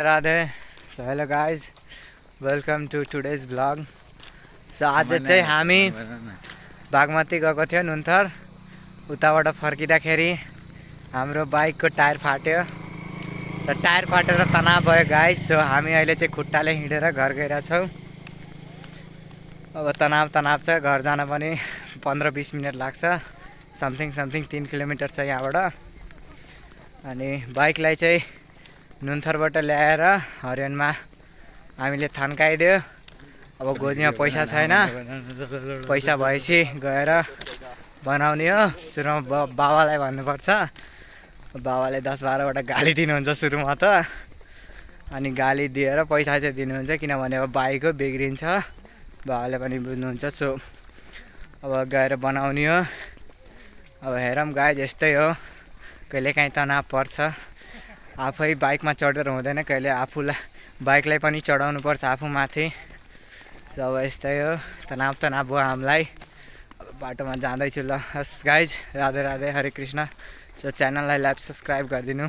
Radhe so hello guys welcome to today's vlog. So आज चाहिँ हामी बागमती गएको थियो नुन्थर। उताबाट फर्किँदाखेरि हाम्रो बाइकको टायर फाट्यो र टायर फाटेर तनाव भयो गाइज। सो हामी अहिले चाहिँ खुट्टाले हिँडेर घर गइरहेछौँ। अब तनाव छ, घर जान पनि 15-20 मिनट लाग्छ। समथिङ 3 किलोमिटर छ यहाँबाट। अनि बाइकलाई चाहिँ नुन्थरबाट ल्याएर हरियनमा हामीले थन्काइदियो। अब गोजीमा पैसा छैन, पैसा भएपछि गएर बनाउने हो। सुरुमा बाबालाई भन्नुपर्छ, बाबाले 10-12वटा गाली दिनुहुन्छ सुरुमा त। अनि गाली दिएर पैसा चाहिँ दिनुहुन्छ, किनभने अब बाइक हो बिग्रिन्छ, बाबाले पनि बुझ्नुहुन्छ। सो अब गएर बनाउने हो। अब हेरौँ गाइज, यस्तै हो, कहिलेकाहीँ तनाव पर्छ। आफै बाइकमा चढेर हुँदैन, कहिले आफूलाई बाइकलाई पनि चढाउनु पर्छ आफू माथि। अब यस्तै हो, तनाव भयो हामीलाई। अब बाटोमा जाँदैछु ल। हस् गाइज, राधे राधे, हरे कृष्ण। सो च्यानललाई लाइक सब्सक्राइब गरिदिनु।